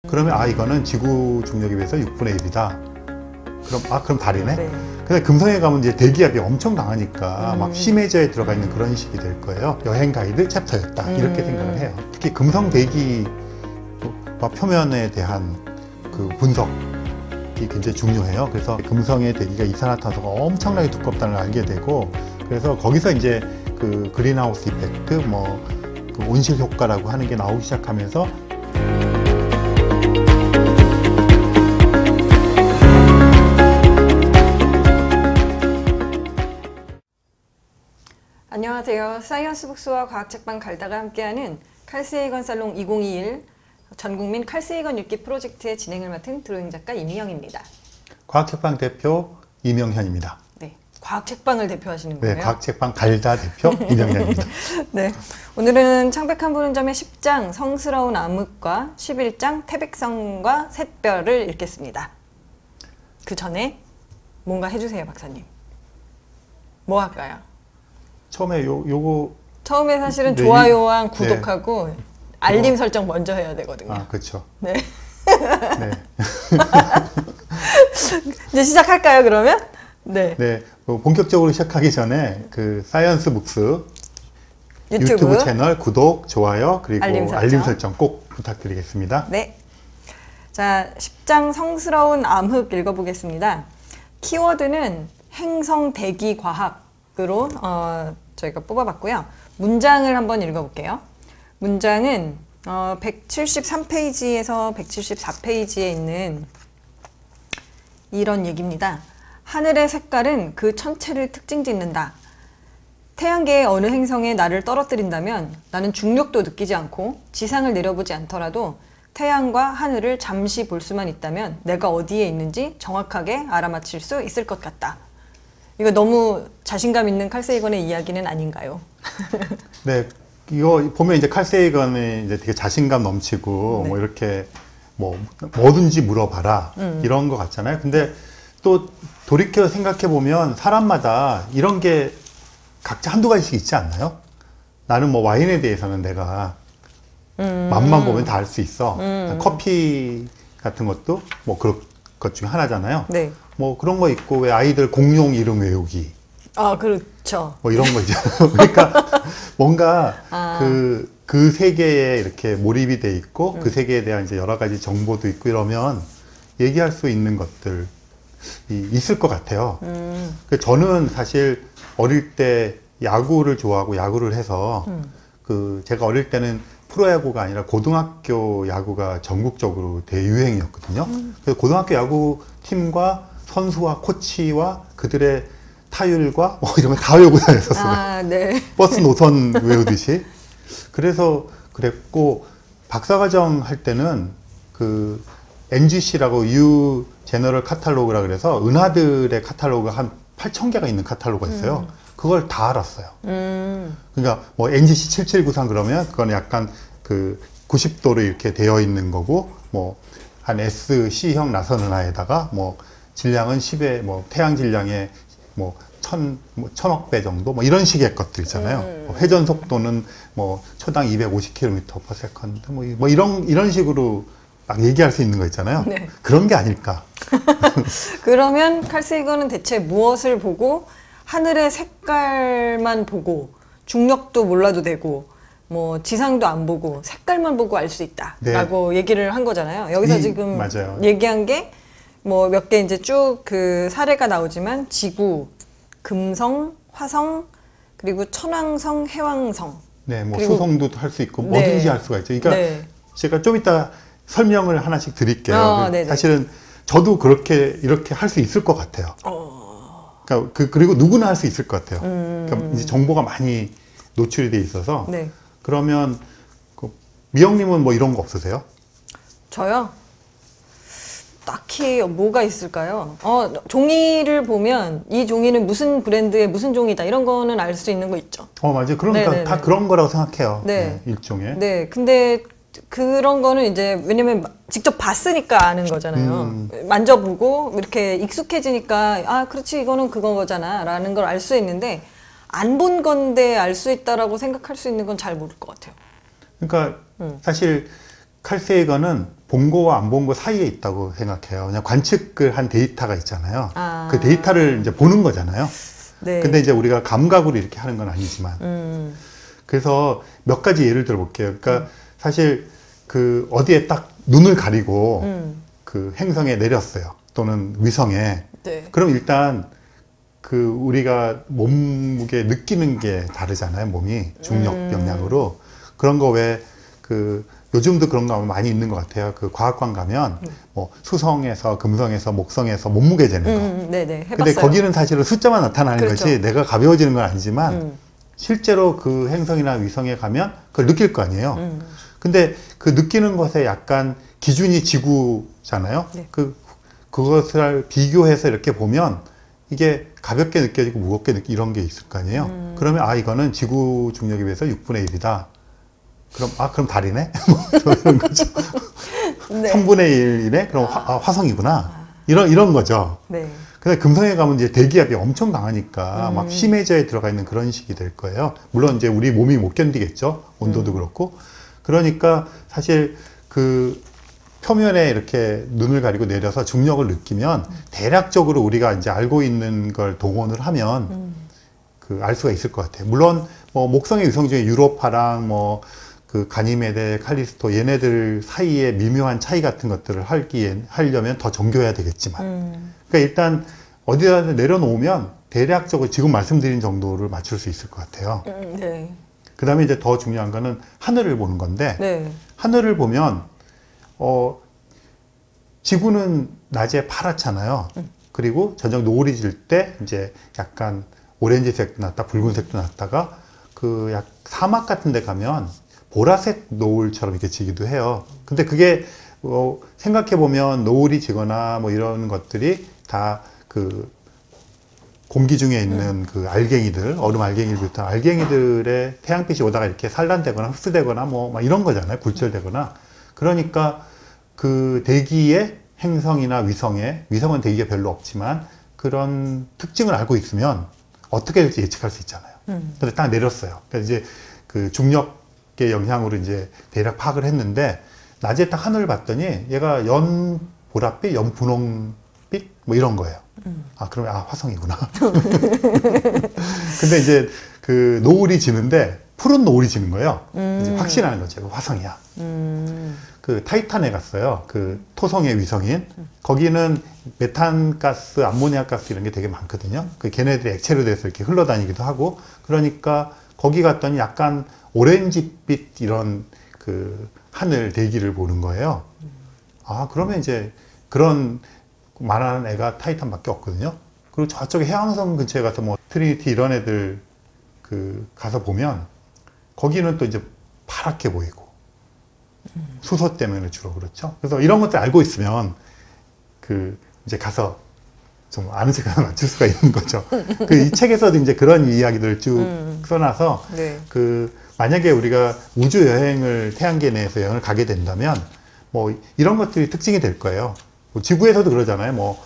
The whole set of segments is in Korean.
그러면 아 이거는 지구 중력에 비해서 6분의 1이다. 그럼 달이네. 네. 근데 금성에 가면 이제 대기압이 엄청 강하니까 막 심해저에 들어가 있는 그런 식이 될 거예요. 여행 가이드 챕터였다 이렇게 생각을 해요. 특히 금성 대기 표면에 대한 그 분석이 굉장히 중요해요. 그래서 금성의 대기가 이산화탄소가 엄청나게 두껍다는 걸 알게 되고, 그래서 거기서 이제 그 그린하우스 이펙트, 그 온실 효과라고 하는 게 나오기 시작하면서 안녕하세요. 사이언스북스와 과학책방 갈다가 함께하는 칼세이건 살롱 2021 전국민 칼세이건 읽기 프로젝트의 진행을 맡은 드로잉 작가 임희영입니다. 과학책방 대표 이명현입니다. 네, 과학책방을 대표하시는 거예요? 네, 과학책방 갈다 대표 이명현입니다. 네, 오늘은 창백한 부른점의 10장 성스러운 암흑과 11장 태백성과 샛별을 읽겠습니다. 그 전에 뭔가 해주세요, 박사님. 뭐 할까요? 처음에 요거 처음에 사실은 네, 좋아요와 네. 구독하고 알림 설정 먼저 해야 되거든요. 아, 그렇죠. 네. 네. 이제 시작할까요, 그러면? 네. 네, 본격적으로 시작하기 전에 그 사이언스 북스 유튜브 채널 구독, 좋아요, 그리고 알림 설정 꼭 부탁드리겠습니다. 네. 자, 10장 성스러운 암흑 읽어보겠습니다. 키워드는 행성 대기 과학으로 저희가 뽑아봤고요. 문장을 한번 읽어볼게요. 문장은 173페이지에서 174페이지에 있는 이런 얘기입니다. 하늘의 색깔은 그 천체를 특징 짓는다. 태양계의 어느 행성에 나를 떨어뜨린다면 나는 중력도 느끼지 않고 지상을 내려보지 않더라도 태양과 하늘을 잠시 볼 수만 있다면 내가 어디에 있는지 정확하게 알아맞힐 수 있을 것 같다. 이거 너무 자신감 있는 칼 세이건의 이야기는 아닌가요? 네, 이거 보면 이제 칼 세이건이 이제 되게 자신감 넘치고 네. 뭐 이렇게 뭐든지 물어봐라 이런 거 같잖아요. 근데 또 돌이켜 생각해 보면 사람마다 이런 게 각자 한두 가지씩 있지 않나요? 나는 뭐 와인에 대해서는 내가 맛만 보면 다 알 수 있어. 커피 같은 것도 뭐 그런 것 중에 하나잖아요. 네. 뭐 그런 거 있고, 왜 아이들 공룡 이름 외우기. 아, 그렇죠. 뭐 이런 거 있잖아요. 그러니까 뭔가 그 세계에 이렇게 몰입이 돼 있고 그 세계에 대한 이제 여러 가지 정보도 있고 이러면 얘기할 수 있는 것들이 있을 것 같아요. 저는 사실 어릴 때 야구를 좋아하고 야구를 해서 제가 어릴 때는 프로야구가 아니라 고등학교 야구가 전국적으로 대유행이었거든요. 그래서 고등학교 야구 팀과 선수와 코치와 그들의 타율과 뭐 이런 거 다 외우고 다녔었어요. 아, 네. 버스 노선 외우듯이. 그래서 그랬고, 박사과정 할 때는 그 NGC라고 U 제너럴 카탈로그라 그래서 은하들의 카탈로그가 한 8,000개가 있는 카탈로그가 있어요. 그걸 다 알았어요. 그러니까 뭐 NGC 7793 그러면 그건 약간 그 90도로 이렇게 되어 있는 거고, 뭐 한 SC형 나선 은하에다가 뭐 질량은 10의 뭐 태양 질량의 뭐 1000억 배 정도 뭐 이런 식의 것들 있잖아요. 회전 속도는 뭐 초당 250km/s 뭐 이런 식으로 막 얘기할 수 있는 거 있잖아요. 네. 그런 게 아닐까. 그러면 칼 세이건은 대체 무엇을 보고 하늘의 색깔만 보고 중력도 몰라도 되고 뭐 지상도 안 보고 색깔만 보고 알 수 있다 라고 얘기를 한 거잖아요. 여기서 지금 맞아요. 얘기한 게 뭐 몇 개 이제 쭉 그 사례가 나오지만 지구, 금성, 화성, 그리고 천왕성, 해왕성. 네, 뭐 그리고 수송도 할 수 있고 뭐든지 할 수가 있죠. 그러니까 제가 좀 이따 설명을 하나씩 드릴게요. 사실은 저도 이렇게 할 수 있을 것 같아요. 그러니까 그리고 누구나 할 수 있을 것 같아요. 그러니까 이제 정보가 많이 노출이 돼 있어서. 그러면 미영님은 뭐 이런 거 없으세요? 저요? 딱히 뭐가 있을까요? 종이를 보면 이 종이는 무슨 브랜드의 무슨 종이다 이런 거는 알 수 있는 거 있죠. 맞아요. 그러니까 다 그런 거라고 생각해요. 네. 일종의. 네. 근데 그런 거는 이제 왜냐면 직접 봤으니까 아는 거잖아요. 만져보고 이렇게 익숙해지니까 아 그렇지 이거는 그건 거잖아 라는 걸 알 수 있는데 안 본 건데 알 수 있다라고 생각할 수 있는 건 잘 모를 것 같아요. 그러니까 사실 칼세이건은 본 거와 안 본 거 사이에 있다고 생각해요. 그냥 관측을 한 데이터가 있잖아요. 아. 그 데이터를 이제 보는 거잖아요. 네. 근데 이제 우리가 감각으로 이렇게 하는 건 아니지만. 그래서 몇 가지 예를 들어 볼게요. 그러니까 사실 그 어디에 딱 눈을 가리고 그 행성에 내렸어요. 또는 위성에. 네. 그럼 일단 그 우리가 몸무게 느끼는 게 다르잖아요. 몸이 중력 영향으로. 그런 거 왜 그 요즘도 그런 거 많이 있는 것 같아요. 그 과학관 가면 뭐 수성에서 금성에서 목성에서 몸무게 재는 거. 네네. 해봤어요. 근데 거기는 사실은 숫자만 나타나는 그렇죠. 거지 내가 가벼워지는 건 아니지만 실제로 그 행성이나 위성에 가면 그걸 느낄 거 아니에요. 근데 그 느끼는 것에 약간 기준이 지구잖아요. 네. 그것을 비교해서 이렇게 보면 이게 가볍게 느껴지고 무겁게 느끼 이런 게 있을 거 아니에요. 그러면 아 이거는 지구 중력에 비해서 6분의 1이다. 그럼 달이네? 뭐 이런 거죠. 네. 3분의 1이네? 그럼 화성이구나. 이런 거죠. 네. 근데 금성에 가면 이제 대기압이 엄청 강하니까 막 심해저에 들어가 있는 그런 식이 될 거예요. 물론 이제 우리 몸이 못 견디겠죠. 온도도 그렇고. 그러니까 사실 그 표면에 이렇게 눈을 가리고 내려서 중력을 느끼면 대략적으로 우리가 이제 알고 있는 걸 동원을 하면 그 알 수가 있을 것 같아요. 물론 뭐 목성의 위성 중에 유로파랑 뭐 그 가니메데, 칼리스토 얘네들 사이에 미묘한 차이 같은 것들을 하려면 더 정교해야 되겠지만 그러니까 일단 어디다 내려놓으면 대략적으로 지금 말씀드린 정도를 맞출 수 있을 것 같아요. 네. 그 다음에 이제 더 중요한 거는 하늘을 보는 건데 네. 하늘을 보면 지구는 낮에 파랗잖아요. 그리고 저녁 노을이 질 때 이제 약간 오렌지색도 났다 붉은색도 났다가 그 약 사막 같은 데 가면 보라색 노을처럼 이렇게 지기도 해요. 근데 그게 생각해 보면 노을이 지거나 뭐 이런 것들이 다 그 공기 중에 있는 그 알갱이들, 얼음 알갱이를 비롯한 알갱이들의 태양빛이 오다가 이렇게 산란되거나 흡수되거나 뭐 막 이런 거잖아요. 굴절되거나. 그러니까 그 대기의 행성이나 위성은 대기가 별로 없지만 그런 특징을 알고 있으면 어떻게 될지 예측할 수 있잖아요. 근데 딱 내렸어요. 그러니까 이제 그 중력의 영향으로 이제 대략 파악을 했는데 낮에 딱 하늘을 봤더니 얘가 연 보랏빛, 연 분홍빛 뭐 이런 거예요. 아, 그러면 화성이구나. 근데 이제 그 노을이 지는데 푸른 노을이 지는 거예요. 이제 확신하는 거죠. 화성이야. 그 타이탄에 갔어요. 그 토성의 위성인. 거기는 메탄가스, 암모니아가스 이런 게 되게 많거든요. 그 걔네들이 액체로 돼서 이렇게 흘러다니기도 하고. 그러니까 거기 갔더니 약간 오렌지빛 이런 그 하늘 대기를 보는 거예요. 아, 그러면 이제 그런 말하는 애가 타이탄밖에 없거든요. 그리고 저쪽에 해왕성 근처에 가서 뭐 트리니티 이런 애들 그 가서 보면 거기는 또 이제 파랗게 보이고 수소 때문에 주로 그렇죠. 그래서 이런 것들 알고 있으면 그 이제 가서 좀 아는 척하면 맞출 수가 있는 거죠. 그 이 책에서도 이제 그런 이야기들을 쭉 써놔서 네. 그 만약에 우리가 우주 여행을 태양계 내에서 여행을 가게 된다면 뭐 이런 것들이 특징이 될 거예요. 뭐 지구에서도 그러잖아요.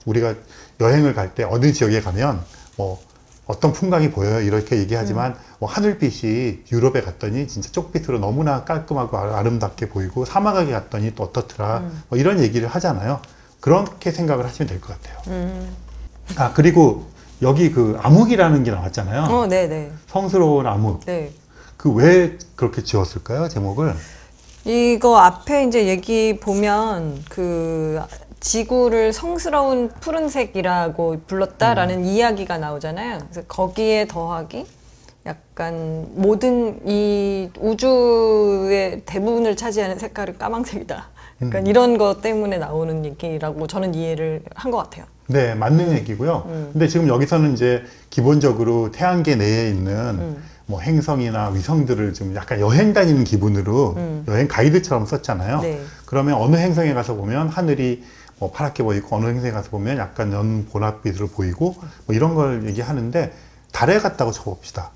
우리가 여행을 갈 때 어느 지역에 가면 뭐 어떤 풍광이 보여요. 이렇게 얘기하지만 뭐 하늘빛이 유럽에 갔더니 진짜 쪽빛으로 너무나 깔끔하고 아름답게 보이고 사막에 갔더니 또 어떻더라. 뭐 이런 얘기를 하잖아요. 그렇게 생각을 하시면 될 것 같아요. 아, 그리고 여기 그 암흑이라는 게 나왔잖아요. 네네. 성스러운 암흑. 네. 그 왜 그렇게 지었을까요? 제목을? 이거 앞에 이제 얘기 보면 그 지구를 성스러운 푸른색이라고 불렀다라는 이야기가 나오잖아요. 그래서 거기에 더하기 약간 모든 이 우주의 대부분을 차지하는 색깔은 까망색이다. 약간 이런 것 때문에 나오는 얘기라고 저는 이해를 한 것 같아요. 네, 맞는 얘기고요. 근데 지금 여기서는 이제 기본적으로 태양계 내에 있는 뭐 행성이나 위성들을 좀 약간 여행 다니는 기분으로 여행 가이드처럼 썼잖아요. 네. 그러면 어느 행성에 가서 보면 하늘이 뭐 파랗게 보이고 어느 행성에 가서 보면 약간 연 보랏빛으로 보이고 뭐 이런 걸 얘기하는데 달에 갔다고 쳐봅시다.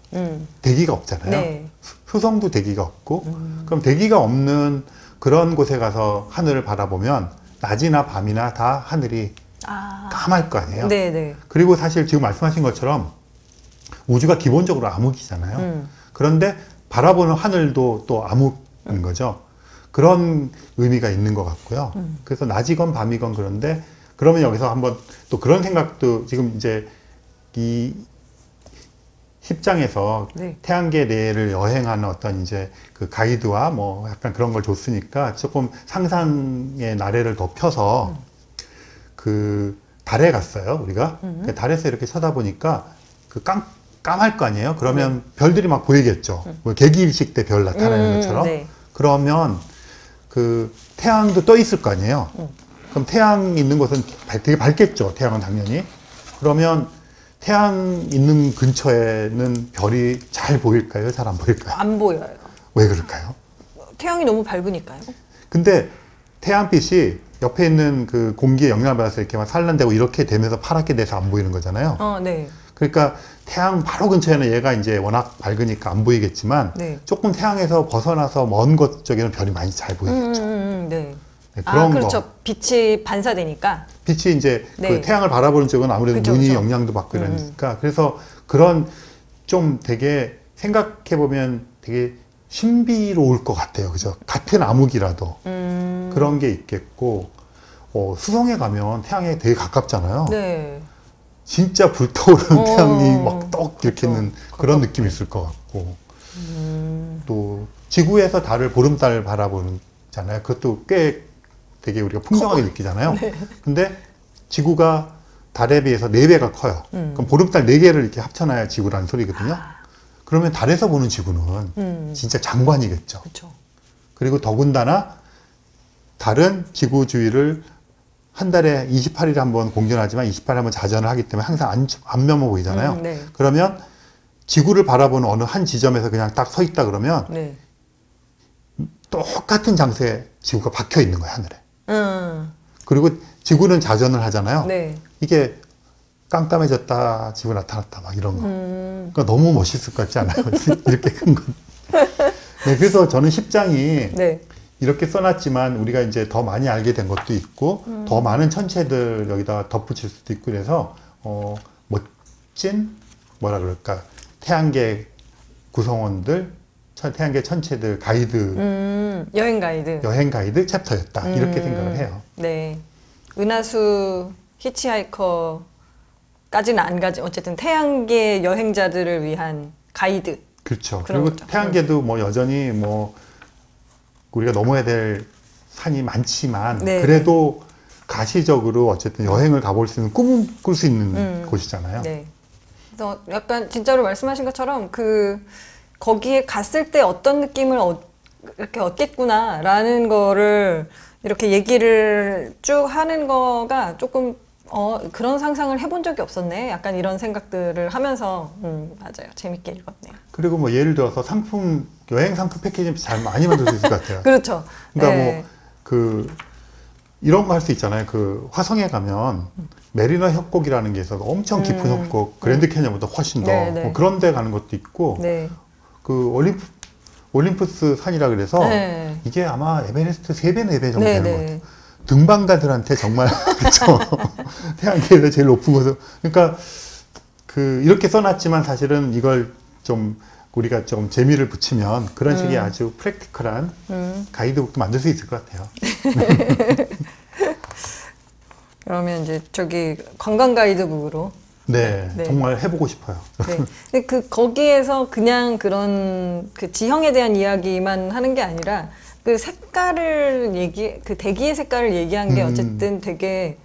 대기가 없잖아요. 네. 수성도 대기가 없고 그럼 대기가 없는 그런 곳에 가서 하늘을 바라보면 낮이나 밤이나 다 하늘이 까말 거 아니에요. 네네. 그리고 사실 지금 말씀하신 것처럼 우주가 기본적으로 암흑이잖아요. 그런데 바라보는 하늘도 또 암흑인 거죠. 그런 의미가 있는 것 같고요. 그래서 낮이건 밤이건 그런데 그러면 여기서 한번 또 그런 생각도 지금 이제 이 10장에서 네. 태양계 내를 여행하는 어떤 이제 그 가이드와 뭐 약간 그런 걸 줬으니까 조금 상상의 나래를 높여서 그 달에 갔어요, 우리가. 그 달에서 이렇게 쳐다보니까 그 까말 거 아니에요? 그러면 별들이 막 보이겠죠. 뭐 개기일식 때 별 나타나는 것처럼. 네. 그러면 그 태양도 떠 있을 거 아니에요? 그럼 태양 있는 곳은 되게 밝겠죠, 태양은 당연히. 그러면 태양 있는 근처에는 별이 잘 보일까요? 잘 안 보일까요? 안 보여요. 왜 그럴까요? 태양이 너무 밝으니까요. 근데 태양빛이 옆에 있는 그 공기에 영향을 받아서 이렇게 막 산란되고 이렇게 되면서 파랗게 돼서 안 보이는 거잖아요. 네. 그러니까 태양 바로 근처에는 얘가 이제 워낙 밝으니까 안 보이겠지만 네. 조금 태양에서 벗어나서 먼 곳 쪽에는 별이 많이 잘 보이겠죠. 네. 네, 그런 그렇죠. 거. 빛이 반사되니까. 빛이 이제 네. 그 태양을 바라보는 쪽은 아무래도 그쵸, 눈이 그쵸. 영향도 받고 이러니까 그래서 그런 좀 되게 생각해 보면 되게 신비로울 것 같아요. 그죠? 같은 암흑이라도 그런 게 있겠고 수성에 가면 태양에 되게 가깝잖아요. 네. 진짜 불타오르는 태양이 막 떡 이렇게 그쵸. 있는 그런 느낌이 있을 것 같고 또 지구에서 달을 보름달 바라보잖아요. 그것도 꽤 되게 우리가 풍성하게 느끼잖아요. 네. 근데 지구가 달에 비해서 4배가 커요. 그럼 보름달 4개를 이렇게 합쳐놔야 지구라는 소리거든요. 그러면 달에서 보는 지구는 진짜 장관이겠죠. 그렇죠. 그리고 더군다나 달은 지구 주위를 한 달에 28일에 한번 공전하지만 28일에 한번 자전을 하기 때문에 항상 안 넘어 보이잖아요. 네. 그러면 지구를 바라보는 어느 한 지점에서 그냥 딱 서 있다 그러면 네. 똑같은 장소에 지구가 박혀 있는 거예요, 하늘에. 그리고 그리고 지구는 자전을 하잖아요. 네. 이게 깜깜해졌다, 지구 나타났다, 막 이런 거. 그러니까 너무 멋있을 것 같지 않아요? 이렇게 큰 건. 네, 그래서 저는 10장이 네. 이렇게 써놨지만 우리가 이제 더 많이 알게 된 것도 있고 더 많은 천체들 여기다 덧붙일 수도 있고 그래서 멋진 뭐라 그럴까 태양계 구성원들 태양계 천체들 가이드 여행 가이드. 여행 가이드 챕터였다 이렇게 생각을 해요. 네. 은하수 히치하이커까지는 안 가지. 어쨌든 태양계 여행자들을 위한 가이드. 그렇죠. 그런 그리고 거죠. 태양계도 뭐 여전히 뭐 우리가 넘어야 될 산이 많지만 네. 그래도 가시적으로 어쨌든 여행을 가볼 수 있는 꿈을 꿀 수 있는 곳이잖아요. 네. 그래서 약간 진짜로 말씀하신 것처럼 거기에 갔을 때 어떤 느낌을 이렇게 얻겠구나라는 거를 이렇게 얘기를 쭉 하는 거가 조금 그런 상상을 해본 적이 없었네. 약간 이런 생각들을 하면서 맞아요. 재밌게 읽었네요. 그리고 뭐 예를 들어서 여행 상품 패키지 잘 많이 만들 수 있을 것 같아요. 그렇죠. 그러니까 네. 이런 거 할 수 있잖아요. 그 화성에 가면 메리너 협곡이라는 게 있어서 엄청 깊은 협곡, 그랜드 캐니언보다 훨씬 더 네, 네. 뭐 그런 데 가는 것도 있고 네. 그 올림푸스 산이라 그래서 네. 이게 아마 에베레스트 3배, 4배 정도 네, 되는 것 네. 같아요. 등반가들한테 정말 그쵸. 태양계에서 제일 높은 곳을 그러니까 이렇게 써놨지만 사실은 이걸 좀 우리가 좀 재미를 붙이면 그런 식의 아주 프랙티컬한 가이드북도 만들 수 있을 것 같아요. 그러면 이제 저기 관광 가이드북으로. 네, 네. 정말 해보고 싶어요. 네. 근데 거기에서 그냥 그런 대지형에 대한 이야기만 하는 게 아니라 그 대기의 색깔을 얘기한 게 어쨌든 되게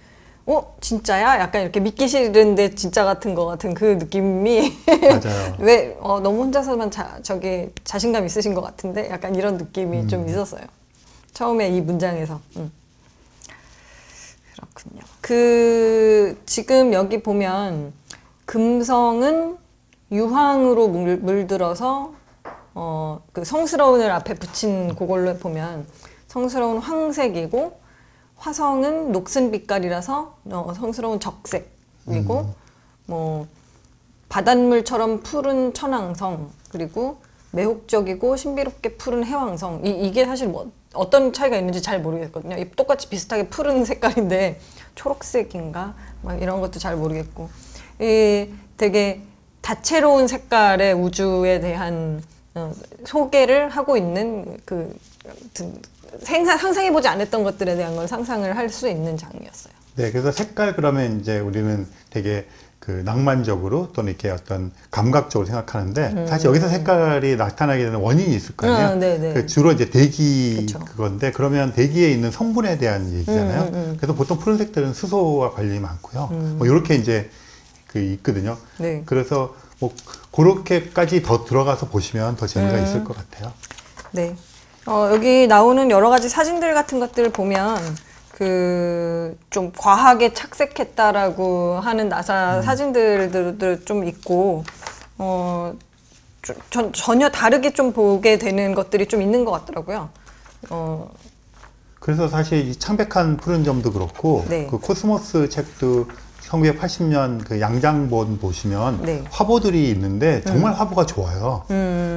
진짜야? 약간 이렇게 믿기 싫은데 진짜 같은 거 같은 그 느낌이 맞아요. 왜 너무 혼자서만 자신감 있으신 것 같은데 약간 이런 느낌이 좀 있었어요. 처음에 이 문장에서. 그렇군요. 지금 여기 보면 금성은 유황으로 물들어서 그 성스러운을 앞에 붙인 그걸로 보면 성스러운 황색이고 화성은 녹슨 빛깔이라서 성스러운 적색이고 뭐 바닷물처럼 푸른 천왕성 그리고 매혹적이고 신비롭게 푸른 해왕성 이게 사실 뭐 어떤 차이가 있는지 잘 모르겠거든요. 똑같이 비슷하게 푸른 색깔인데 초록색인가 막 이런 것도 잘 모르겠고 되게 다채로운 색깔의 우주에 대한 소개를 하고 있는 상상해보지 않았던 것들에 대한 걸 상상을 할 수 있는 장이었어요. 네, 그래서 색깔 그러면 이제 우리는 되게 그 낭만적으로 또는 이렇게 어떤 감각적으로 생각하는데 사실 여기서 색깔이 나타나게 되는 원인이 있을 거 아니에요. 네네. 그 주로 이제 대기 그쵸. 그건데 그러면 대기에 있는 성분에 대한 얘기잖아요. 그래서 보통 푸른색들은 수소와 관련이 많고요. 뭐 이렇게 이제 그 있거든요. 네. 그래서 뭐 그렇게까지 더 들어가서 보시면 더 재미가 있을 것 같아요. 네. 여기 나오는 여러 가지 사진들 같은 것들을 보면 좀 과하게 착색했다라고 하는 나사 사진들도 좀 있고, 전혀 다르게 좀 보게 되는 것들이 좀 있는 것 같더라고요. 그래서 사실 이 창백한 푸른 점도 그렇고 네. 그 코스모스 책도 1980년 그 양장본 보시면 네. 화보들이 있는데 정말 화보가 좋아요.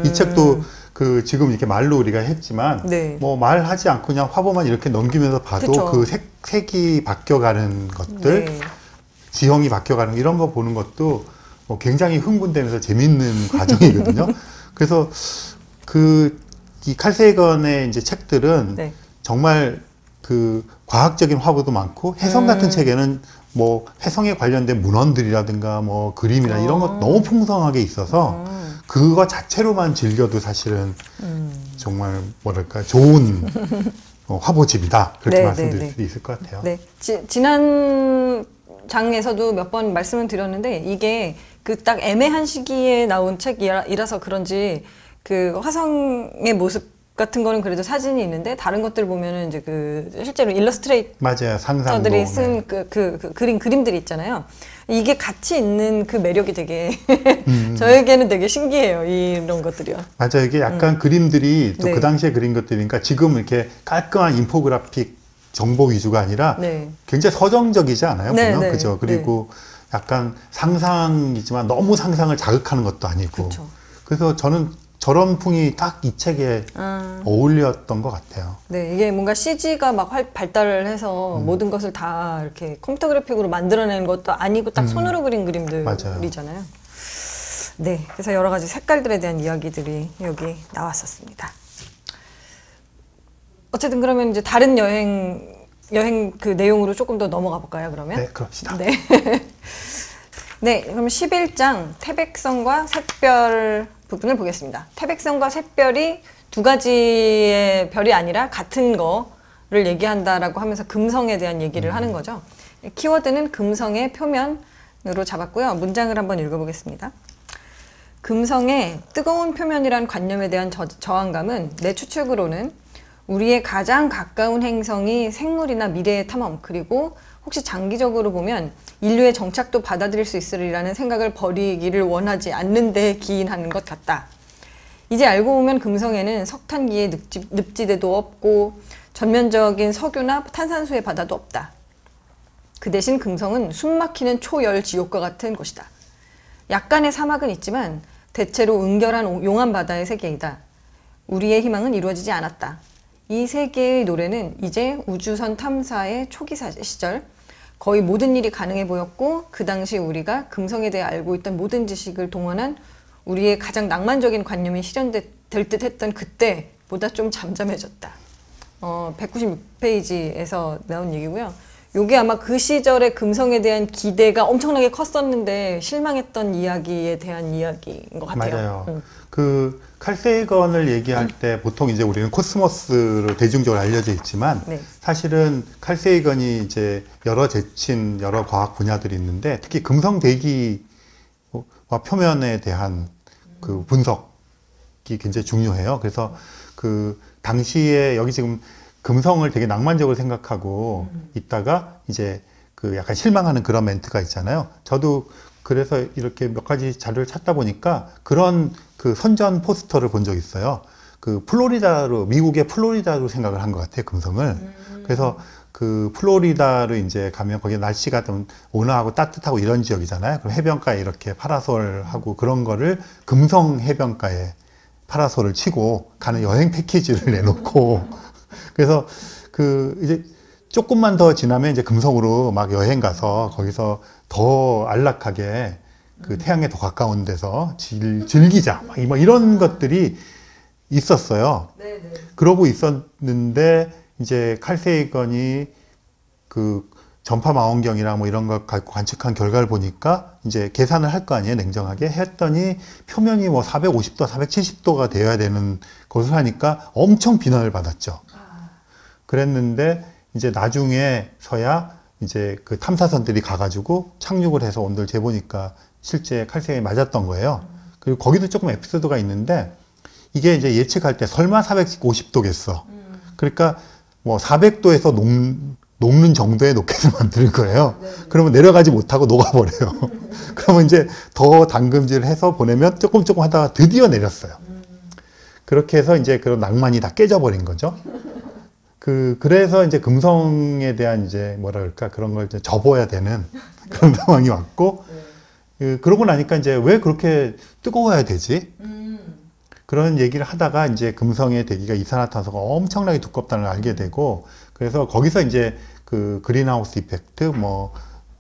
이 책도 그 지금 이렇게 말로 우리가 했지만 네. 뭐 말하지 않고 그냥 화보만 이렇게 넘기면서 봐도 그쵸. 그 색이 바뀌어가는 것들, 네. 지형이 바뀌어가는 이런 거 보는 것도 뭐 굉장히 흥분되면서 재밌는 과정이거든요. 그래서 이 칼세이건의 이제 책들은 네. 정말 그 과학적인 화보도 많고 해성 같은 책에는 뭐 해성에 관련된 문헌들이라든가 뭐 그림이나 이런 것 너무 풍성하게 있어서 그거 자체로만 즐겨도 사실은 정말 뭐랄까 좋은 화보집이다 그렇게 네, 말씀드릴 네, 네. 수도 있을 것 같아요. 네. 지난 장에서도 몇 번 말씀을 드렸는데 이게 그 딱 애매한 시기에 나온 책이라서 그런지 그 화성의 모습 같은 거는 그래도 사진이 있는데 다른 것들 보면은 이제 실제로 일러스트레이터들이 맞아요. 상상도. 쓴 그림들이 있잖아요. 이게 같이 있는 그 매력이 되게 저에게는 되게 신기해요. 이런 것들이요. 맞아요. 이게 약간 그림들이 또 네. 그 당시에 그린 것들이니까 지금 이렇게 깔끔한 인포그래픽 정보 위주가 아니라 네. 굉장히 서정적이지 않아요? 네, 보면 네, 그죠? 그리고 약간 상상이지만 너무 상상을 자극하는 것도 아니고. 그쵸. 그래서 저는 저런 풍이 딱 이 책에 어울렸던 것 같아요. 네, 이게 뭔가 CG가 막 발달을 해서 모든 것을 다 이렇게 컴퓨터 그래픽으로 만들어낸 것도 아니고 딱 손으로 그린 그림들이잖아요. 네, 그래서 여러 가지 색깔들에 대한 이야기들이 여기 나왔었습니다. 어쨌든 그러면 이제 다른 여행 그 내용으로 조금 더 넘어가 볼까요, 그러면? 네, 그럽시다. 네. 네, 그럼 11장 태백성과 샛별 부분을 보겠습니다. 태백성과 샛별이 두 가지의 별이 아니라 같은 거를 얘기한다라고 하면서 금성에 대한 얘기를 하는 거죠. 키워드는 금성의 표면으로 잡았고요. 문장을 한번 읽어보겠습니다. 금성의 뜨거운 표면이란 관념에 대한 저항감은 내 추측으로는 우리의 가장 가까운 행성이 생물이나 미래의 탐험 그리고 혹시 장기적으로 보면 인류의 정착도 받아들일 수 있으리라는 생각을 버리기를 원하지 않는 데 기인하는 것 같다. 이제 알고 보면 금성에는 석탄기의 늪지대도 없고 전면적인 석유나 탄산수의 바다도 없다. 그 대신 금성은 숨막히는 초열 지옥과 같은 곳이다. 약간의 사막은 있지만 대체로 은결한 용암 바다의 세계이다. 우리의 희망은 이루어지지 않았다. 이 세계의 노래는 이제 우주선 탐사의 초기 시절 거의 모든 일이 가능해 보였고 그 당시 우리가 금성에 대해 알고 있던 모든 지식을 동원한 우리의 가장 낭만적인 관념이 실현될 듯 했던 그때보다 좀 잠잠해졌다. 196페이지에서 나온 얘기고요. 요게 아마 그 시절의 금성에 대한 기대가 엄청나게 컸었는데 실망했던 이야기에 대한 이야기인 것 같아요. 맞아요. 그 칼세이건을 얘기할 때 보통 이제 우리는 코스모스로 대중적으로 알려져 있지만 네. 사실은 칼세이건이 이제 제친 여러 과학 분야들이 있는데 특히 금성 대기와 표면에 대한 그 분석이 굉장히 중요해요. 그래서 그 당시에 여기 지금 금성을 되게 낭만적으로 생각하고 있다가 이제 그 약간 실망하는 그런 멘트가 있잖아요. 저도 그래서 이렇게 몇 가지 자료를 찾다 보니까 그런 그 선전 포스터를 본 적이 있어요. 그 미국의 플로리다로 생각을 한 것 같아요, 금성을. 그래서 그 플로리다로 이제 가면 거기 날씨가 좀 온화하고 따뜻하고 이런 지역이잖아요. 그럼 해변가에 이렇게 파라솔하고 그런 거를 금성 해변가에 파라솔을 치고 가는 여행 패키지를 내놓고 그래서 이제 조금만 더 지나면 이제 금성으로 막 여행 가서 거기서 더 안락하게 그 태양에 더 가까운 데서 즐기자. 막 이런 것들이 있었어요. 네네. 그러고 있었는데 이제 칼세이건이 그 전파 망원경이랑 뭐 이런 걸 갖고 관측한 결과를 보니까 이제 계산을 할 거 아니에요, 냉정하게 했더니 표면이 뭐 450도, 470도가 되어야 되는 것을 하니까 엄청 비난을 받았죠. 그랬는데 이제 나중에서야 이제 그 탐사선들이 가가지고 착륙을 해서 온도를 재보니까 실제 칼세이건이 맞았던 거예요. 그리고 거기도 조금 에피소드가 있는데 이게 이제 예측할 때 설마 450도겠어. 그러니까 뭐 400도에서 녹는 정도의 로켓을 만드는 거예요. 그러면 내려가지 못하고 녹아버려요. 그러면 이제 더 담금질을 해서 보내면 조금 하다가 드디어 내렸어요. 그렇게 해서 이제 그런 낭만이 다 깨져버린 거죠. 그래서 이제 금성에 대한 이제 뭐라 그럴까 그런 걸 이제 접어야 되는 그런 상황이 왔고, 그러고 나니까 이제 왜 그렇게 뜨거워야 되지? 그런 얘기를 하다가 이제 금성의 대기가 이산화탄소가 엄청나게 두껍다는 걸 알게 되고, 그래서 거기서 이제 그 그린하우스 이펙트, 뭐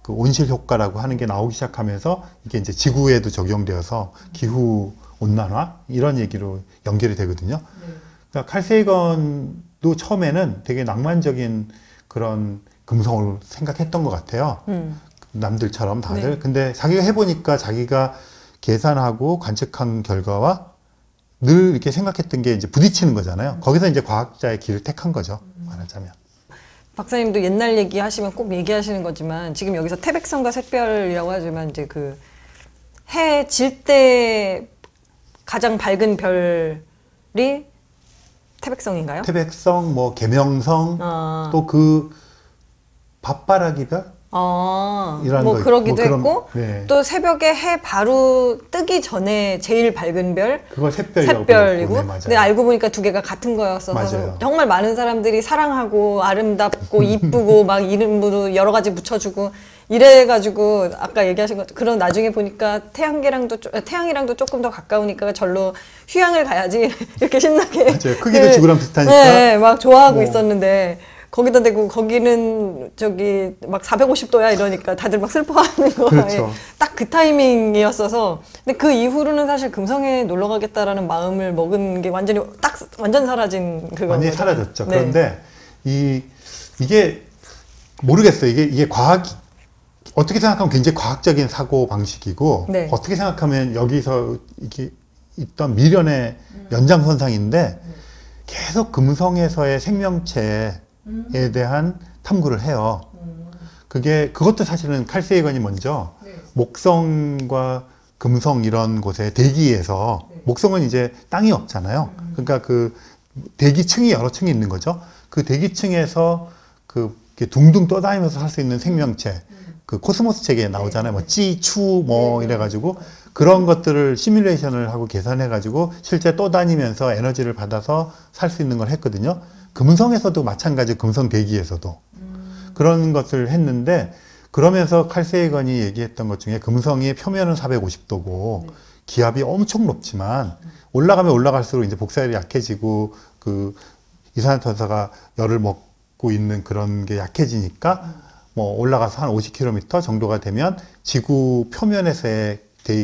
그 온실 효과라고 하는 게 나오기 시작하면서 이게 이제 지구에도 적용되어서 기후 온난화 이런 얘기로 연결이 되거든요. 그러니까 칼세이건도 처음에는 되게 낭만적인 그런 금성을 생각했던 것 같아요. 남들처럼 다들. 네. 근데 자기가 해보니까 자기가 계산하고 관측한 결과와 늘 이렇게 생각했던 게 이제 부딪히는 거잖아요. 거기서 이제 과학자의 길을 택한 거죠. 말하자면. 박사님도 옛날 얘기하시면 꼭 얘기하시는 거지만 지금 여기서 태백성과 샛별이라고 하지만 이제 그 해 질 때 가장 밝은 별이 태백성인가요? 태백성, 뭐 계명성, 아. 또 그 밥바라기별 이런 뭐 거 그러기도 뭐 그런- 했고 네. 또 새벽에 해 바로 뜨기 전에 제일 밝은 별 그걸 샛별이라고 샛별이고 부르고, 네, 맞아요. 근데 알고 보니까 두 개가 같은 거였어서 맞아요. 정말 많은 사람들이 사랑하고 아름답고 이쁘고 막 이름으로 여러 가지 붙여주고 이래가지고 아까 얘기하신 것 그런 나중에 보니까 태양이랑도 조금 더 가까우니까 절로 휴양을 가야지 이렇게 신나게 맞아요. 크기도 지구랑 비슷하니까. 네, 막 좋아하고 뭐. 있었는데 거기다 대고 거기는 저기 막 450도야 이러니까 다들 막 슬퍼하는 거예요. 그렇죠. 딱 그 타이밍이었어서. 근데 그 이후로는 사실 금성에 놀러 가겠다라는 마음을 먹은 게 완전 사라진 그거. 완전히 사라졌죠. 네. 그런데 이게 모르겠어요. 이게 어떻게 생각하면 굉장히 과학적인 사고 방식이고, 네. 어떻게 생각하면 여기서 이게 있던 미련의 연장선상인데, 계속 금성에서의 생명체에 대한 탐구를 해요. 그것도 사실은 칼세이건이 먼저 목성과 금성 이런 곳에 대기에서, 목성은 이제 땅이 없잖아요. 그러니까 그 대기층이 여러 층이 있는 거죠. 그 대기층에서 이렇게 둥둥 떠다니면서 살 수 있는 생명체, 그 코스모스 책에 나오잖아요. 뭐 찌, 추, 뭐 이래가지고 그런 것들을 시뮬레이션을 하고 계산해가지고 실제 떠다니면서 에너지를 받아서 살 수 있는 걸 했거든요. 금성에서도 마찬가지, 금성 대기에서도 그런 것을 했는데, 그러면서 칼세이건이 얘기했던 것 중에 금성의 표면은 450도고 기압이 엄청 높지만 올라가면 올라갈수록 이제 복사열이 약해지고 그 이산화탄소가 열을 먹고 있는 그런 게 약해지니까 뭐 올라가서 한 50km 정도가 되면 지구 표면에서의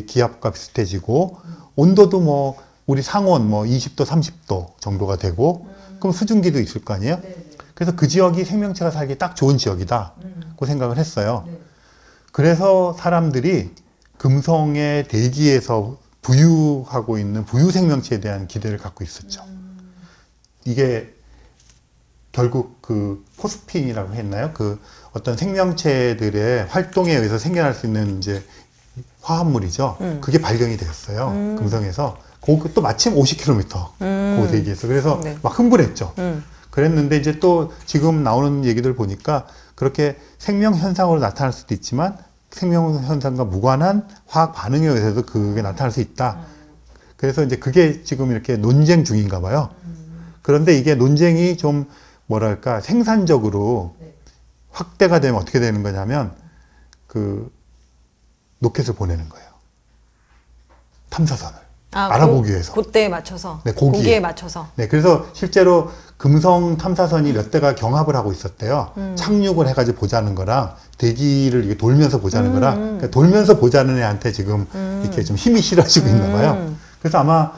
기압과 비슷해지고 온도도 뭐 우리 상온 뭐 20도, 30도 정도가 되고 그럼 수증기도 있을 거 아니에요? 그래서 그 지역이 생명체가 살기 딱 좋은 지역이다고 생각을 했어요. 그래서 사람들이 금성의 대기에서 부유하고 있는 부유 생명체에 대한 기대를 갖고 있었죠. 이게 결국 그 포스핀이라고 했나요? 그 어떤 생명체들의 활동에 의해서 생겨날 수 있는 이제 화합물이죠. 그게 발견이 되었어요. 금성에서. 또 마침 50km 그 대기에서. 그래서 네. 막 흥분했죠. 그랬는데 이제 또 지금 나오는 얘기들 보니까 그렇게 생명 현상으로 나타날 수도 있지만 생명 현상과 무관한 화학 반응에 의해서도 그게 나타날 수 있다. 그래서 이제 그게 지금 이렇게 논쟁 중인가 봐요. 그런데 이게 논쟁이 좀 뭐랄까 생산적으로 확대가 되면 어떻게 되는 거냐면 그 로켓을 보내는 거예요. 탐사선을. 알아보기 위해서. 그때에 맞춰서. 네, 고기에 맞춰서. 네, 그래서 실제로 금성 탐사선이 몇 대가 경합을 하고 있었대요. 착륙을 해가지고 보자는 거랑 대기를 이렇게 돌면서 보자는 거랑 그러니까 돌면서 보자는 애한테 지금 이렇게 좀 힘이 실어지고 있나 봐요. 그래서 아마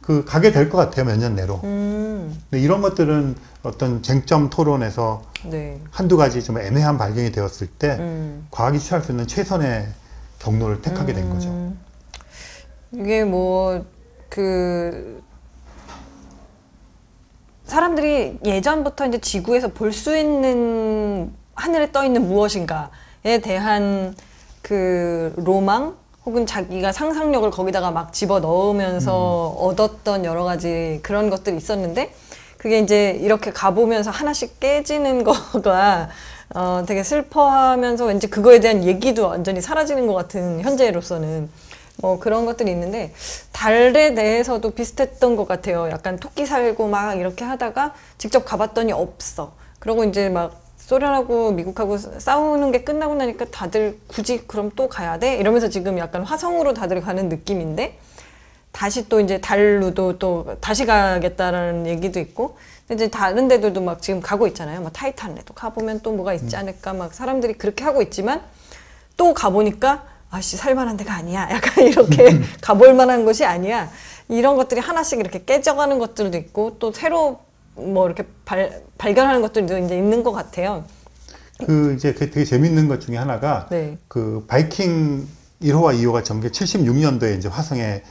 그 가게 될 것 같아요. 몇 년 내로. 근데 이런 것들은 어떤 쟁점 토론에서 네. 한두 가지 좀 애매한 발견이 되었을 때 과학이 취할 수 있는 최선의 경로를 택하게 된 거죠. 이게 뭐 그 사람들이 예전부터 이제 지구에서 볼 수 있는 하늘에 떠 있는 무엇인가에 대한 그 로망 혹은 자기가 상상력을 거기다가 막 집어 넣으면서 얻었던 여러 가지 그런 것들이 있었는데 그게 이제 이렇게 가보면서 하나씩 깨지는 거가 되게 슬퍼하면서 왠지 그거에 대한 얘기도 완전히 사라지는 것 같은 현재로서는 뭐 그런 것들이 있는데 달에 대해서도 비슷했던 것 같아요. 약간 토끼 살고 막 이렇게 하다가 직접 가봤더니 없어. 그러고 이제 막 소련하고 미국하고 싸우는 게 끝나고 나니까 다들 굳이 그럼 또 가야 돼? 이러면서 지금 약간 화성으로 다들 가는 느낌인데 다시 또 이제 달로도 또 다시 가겠다라는 얘기도 있고 근데 이제 다른 데들도 막 지금 가고 있잖아요. 막 타이탄에도 가보면 또 뭐가 있지 않을까 막 사람들이 그렇게 하고 있지만 또 가보니까 아씨 살만한 데가 아니야. 약간 이렇게 가볼 만한 곳이 아니야. 이런 것들이 하나씩 이렇게 깨져가는 것들도 있고 또 새로 뭐 이렇게 발견하는 것들도 이제 있는 것 같아요. 그 이제 되게 재밌는 것 중에 하나가 네. 그 바이킹 1호와 2호가 전개 76년도에 이제 화성에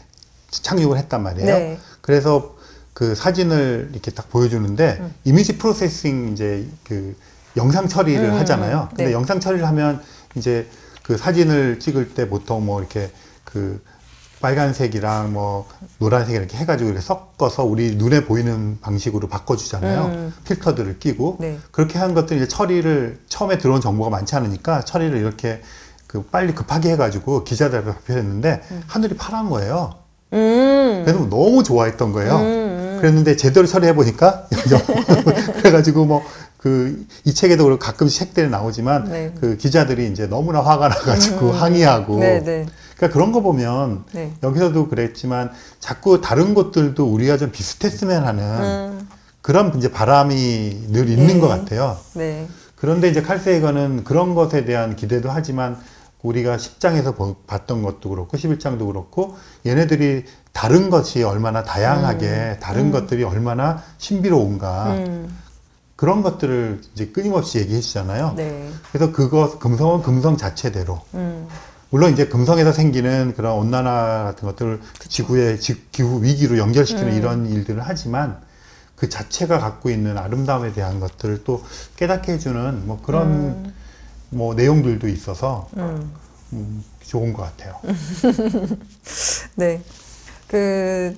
착륙을 했단 말이에요. 네. 그래서 그 사진을 이렇게 딱 보여주는데 이미지 프로세싱 이제 그 영상 처리를 하잖아요. 근데 네. 영상 처리를 하면 이제 그 사진을 찍을 때 보통 뭐 이렇게 그 빨간색이랑 뭐 노란색 이렇게 해가지고 이렇게 섞어서 우리 눈에 보이는 방식으로 바꿔주잖아요. 필터들을 끼고 네. 그렇게 한 것들이 이제 처리를 처음에 들어온 정보가 많지 않으니까 처리를 이렇게 그 빨리 급하게 해가지고 기자들한테 발표했는데 하늘이 파란 거예요. 그래서 너무 좋아했던 거예요. 그랬는데 제대로 처리해 보니까 그래가지고 뭐 그 이 책에도 그렇고 가끔씩 책들이 나오지만 네. 그 기자들이 이제 너무나 화가 나가지고 항의하고 네, 네. 그러니까 그런 거 보면 네. 여기서도 그랬지만 자꾸 다른 곳들도 우리가 좀 비슷했으면 하는 그런 이제 바람이 늘 있는 네. 것 같아요. 네. 그런데 이제 칼 세이건은 그런 것에 대한 기대도 하지만 우리가 10장에서 봤던 것도 그렇고 11장도 그렇고 얘네들이 다른 것이 얼마나 다양하게 다른 것들이 얼마나 신비로운가 그런 것들을 이제 끊임없이 얘기해 주잖아요. 네. 그래서 금성은 금성 자체대로 물론 이제 금성에서 생기는 그런 온난화 같은 것들을 지구의 기후 위기로 연결시키는 이런 일들을 하지만 그 자체가 갖고 있는 아름다움에 대한 것들을 또 깨닫게 해주는 뭐 그런 뭐 내용들도 있어서 좋은 것 같아요. 네. 그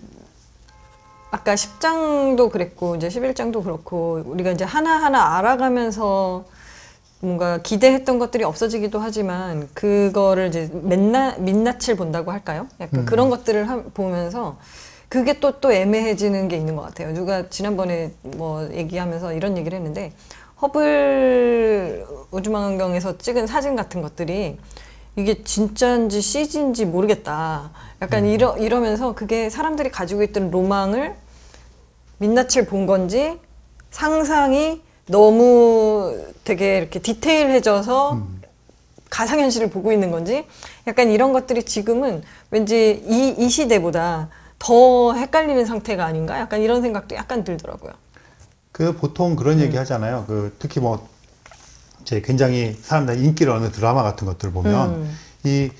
아까 10장도 그랬고 이제 11장도 그렇고 우리가 이제 하나하나 알아가면서 뭔가 기대했던 것들이 없어지기도 하지만 그거를 이제 민낯을 본다고 할까요? 약간 그런 것들을 보면서 그게 또 애매해지는 게 있는 것 같아요. 누가 지난번에 뭐 얘기하면서 이런 얘기를 했는데 허블 우주망원경에서 찍은 사진 같은 것들이 이게 진짜인지 CG인지 모르겠다. 약간 이러면서 그게 사람들이 가지고 있던 로망을 민낯을 본 건지 상상이 너무 되게 이렇게 디테일해져서 가상현실을 보고 있는 건지 약간 이런 것들이 지금은 왠지 이 시대보다 더 헷갈리는 상태가 아닌가? 약간 이런 생각도 약간 들더라고요. 그 보통 그런 얘기 하잖아요. 그 특히 뭐 이제 굉장히 사람들 인기를 얻는 드라마 같은 것들 보면 이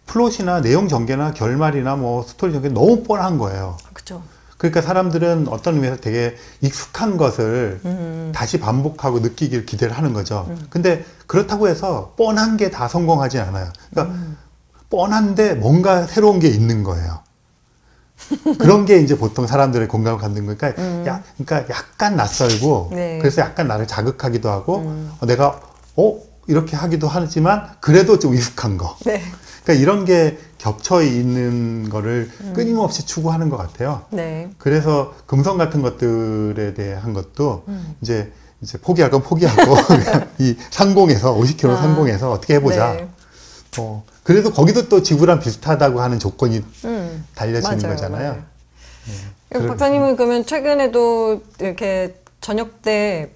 플롯이나 내용 전개나 결말이나 뭐 스토리 전개 너무 뻔한 거예요. 그렇죠. 그러니까 사람들은 어떤 의미에서 되게 익숙한 것을 다시 반복하고 느끼기를 기대를 하는 거죠. 근데 그렇다고 해서 뻔한 게 다 성공하지 않아요. 그러니까 뻔한데 뭔가 새로운 게 있는 거예요. 그런 게 이제 보통 사람들의 공감을 갖는 거니까, 그러니까 약간 낯설고, 네. 그래서 약간 나를 자극하기도 하고, 내가, 이렇게 하기도 하지만, 그래도 좀 익숙한 거. 네. 그러니까 이런 게 겹쳐 있는 거를 끊임없이 추구하는 것 같아요. 네. 그래서 금성 같은 것들에 대한 것도 이제 포기할 건 포기하고, 이 상공에서, 50km 상공에서 어떻게 해보자. 네. 그래도 거기도 또 지구랑 비슷하다고 하는 조건이 달려지는 맞아요, 거잖아요. 맞아요. 박사님은 그러면 최근에도 이렇게 저녁 때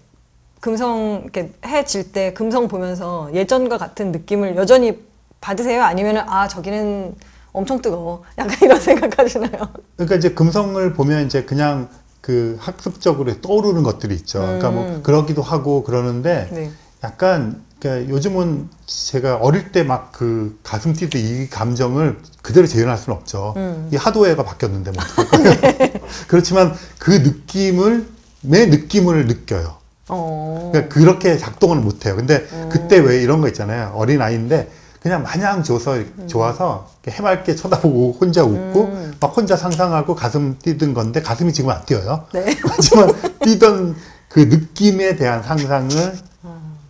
금성 이렇게 해 질 때 금성 보면서 예전과 같은 느낌을 여전히 받으세요? 아니면은 아 저기는 엄청 뜨거워. 약간 이런 생각하시나요? 그러니까 이제 금성을 보면 이제 그냥 그 학습적으로 떠오르는 것들이 있죠. 그러니까 뭐 그러기도 하고 그러는데 네. 약간 그러니까 요즘은 제가 어릴 때 막 그 가슴 뛰듯 이 감정을 그대로 재현할 수는 없죠. 이 하드웨어가 바뀌었는데 뭐 어떡할까요? 그렇지만 그 느낌을 내 느낌을 느껴요. 그러니까 그렇게 작동은 못해요. 근데 그때 왜 이런 거 있잖아요. 어린 아이인데 그냥 마냥 좋아서 이렇게 해맑게 쳐다보고 혼자 웃고 막 혼자 상상하고 가슴 뛰던 건데 가슴이 지금 안 뛰어요. 네. 하지만 뛰던 그 느낌에 대한 상상을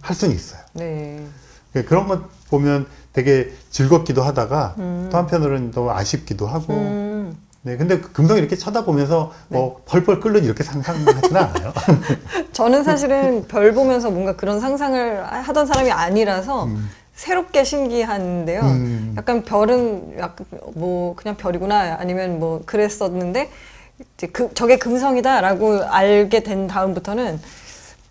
할 수는 있어요. 네. 그런 것 보면 되게 즐겁기도 하다가 또 한편으로는 또 아쉽기도 하고. 네, 근데 그 금성 이렇게 쳐다보면서 뭐 펄펄 끓는 이렇게 상상하지는 않아요. 저는 사실은 별 보면서 뭔가 그런 상상을 하던 사람이 아니라서 새롭게 신기한데요. 약간 별은 약간 뭐 그냥 별이구나 아니면 뭐 그랬었는데 이제 저게 금성이다라고 알게 된 다음부터는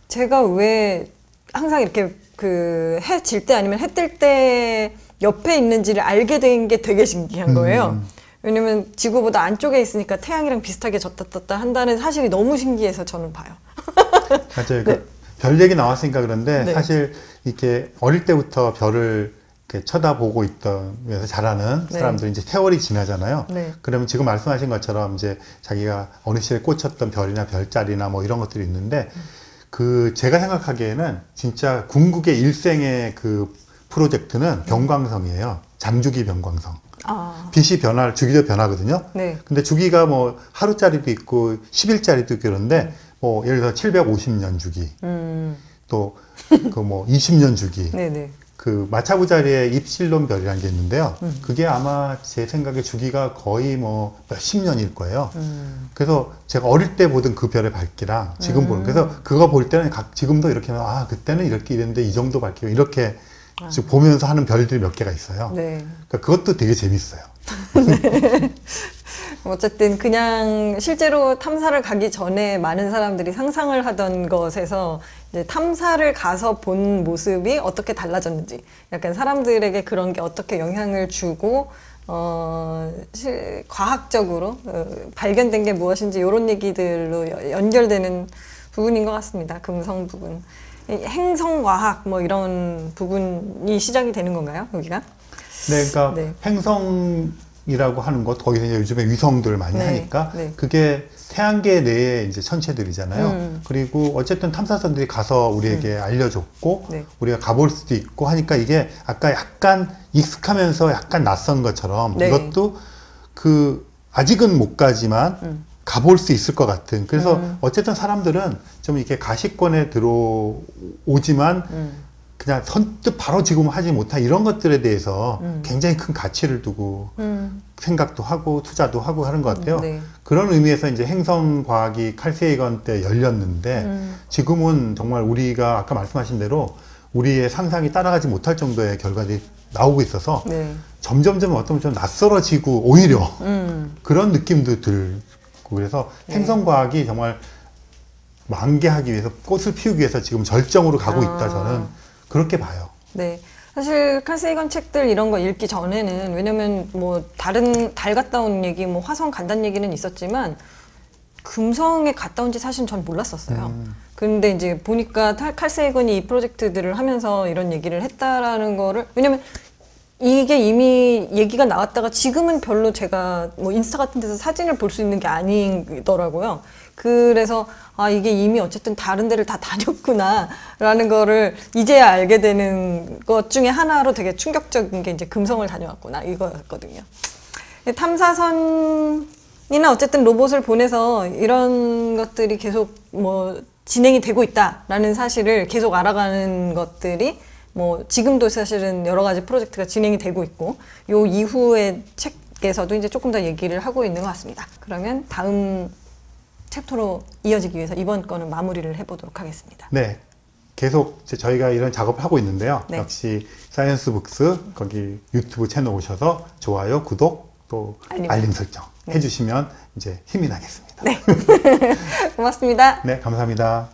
제가 왜 항상 이렇게 그 해 질 때 아니면 해 뜰 때 옆에 있는지를 알게 된 게 되게 신기한 거예요. 왜냐면 지구보다 안쪽에 있으니까 태양이랑 비슷하게 졌다 떴다 한다는 사실이 너무 신기해서 저는 봐요. 맞아요. 네. 별 얘기 나왔으니까 그런데 네. 사실 이렇게 어릴 때부터 별을 이렇게 쳐다보고 있면서 자라는 네. 사람들이 이제 세월이 지나잖아요. 네. 그러면 지금 말씀하신 것처럼 이제 자기가 어느 시절에 꽂혔던 별이나 별자리나 뭐 이런 것들이 있는데 그 제가 생각하기에는 진짜 궁극의 일생의 그 프로젝트는 병광성이에요. 장주기 병광성. 아, 빛이 주기도 변하거든요. 네. 근데 주기가 뭐 하루짜리도 있고 10일짜리도 있고 그런데 뭐 예를 들어 750년 주기, 또 그 뭐 20년 주기, 네네. 그 마차부자리에 입실론 별이라는 게 있는데요. 그게 아마 제 생각에 주기가 거의 뭐 몇십 년일 거예요. 그래서 제가 어릴 때 보던 그 별의 밝기랑 지금 보는 그래서 그거 볼 때는 지금도 이렇게 그때는 이렇게 이랬는데 이 정도 밝기고 이렇게 쭉 보면서 하는 별들이 몇 개가 있어요. 네. 그러니까 그것도 되게 재밌어요. 어쨌든 그냥 실제로 탐사를 가기 전에 많은 사람들이 상상을 하던 것에서 이제 탐사를 가서 본 모습이 어떻게 달라졌는지 약간 사람들에게 그런 게 어떻게 영향을 주고 과학적으로 발견된 게 무엇인지 이런 얘기들로 연결되는 부분인 것 같습니다. 금성 부분. 행성과학 뭐 이런 부분이 시작이 되는 건가요? 여기가? 네, 그러니까 네. 행성이라고 하는 것, 거기서 이제 요즘에 위성들 많이 네, 하니까 네. 그게 태양계 내의 이제 천체들이잖아요. 그리고 어쨌든 탐사선들이 가서 우리에게 알려줬고 네. 우리가 가볼 수도 있고 하니까 이게 아까 약간 익숙하면서 약간 낯선 것처럼 네. 이것도 그 아직은 못 가지만 가볼 수 있을 것 같은. 그래서 어쨌든 사람들은 좀 이렇게 가시권에 들어오지만 그냥 선뜻 바로 지금 하지 못한 이런 것들에 대해서 굉장히 큰 가치를 두고 생각도 하고 투자도 하고 하는 것 같아요. 네. 그런 의미에서 이제 행성과학이 칼세이건 때 열렸는데 지금은 정말 우리가 아까 말씀하신 대로 우리의 상상이 따라가지 못할 정도의 결과들이 나오고 있어서 네. 점점점 어떤 좀 낯설어지고 오히려 그런 느낌도 들고 그래서 행성과학이 정말 만개하기 위해서 꽃을 피우기 위해서 지금 절정으로 가고 있다 저는 그렇게 봐요. 네. 사실 칼세이건 책들 이런 거 읽기 전에는 왜냐면 뭐 다른 달 갔다 온 얘기, 뭐 화성 간다는 얘기는 있었지만 금성에 갔다 온지 사실 전 몰랐었어요. 근데 이제 보니까 칼세이건이 이 프로젝트들을 하면서 이런 얘기를 했다라는 거를 왜냐면 이게 이미 얘기가 나왔다가 지금은 별로 제가 뭐 인스타 같은 데서 사진을 볼 수 있는 게 아니더라고요. 그래서 이게 이미 어쨌든 다른 데를 다 다녔구나 라는 거를 이제야 알게 되는 것 중에 하나로 되게 충격적인 게 이제 금성을 다녀왔구나 이거였거든요. 탐사선이나 어쨌든 로봇을 보내서 이런 것들이 계속 뭐 진행이 되고 있다라는 사실을 계속 알아가는 것들이 뭐 지금도 사실은 여러 가지 프로젝트가 진행이 되고 있고 요 이후의 책에서도 이제 조금 더 얘기를 하고 있는 것 같습니다. 그러면 다음 챕터로 이어지기 위해서 이번 거는 마무리를 해보도록 하겠습니다. 네, 계속 저희가 이런 작업을 하고 있는데요. 네. 역시 사이언스 북스 거기 유튜브 채널 오셔서 좋아요, 구독, 또 알림 설정 해주시면 이제 힘이 나겠습니다. 네, 고맙습니다. 네, 감사합니다.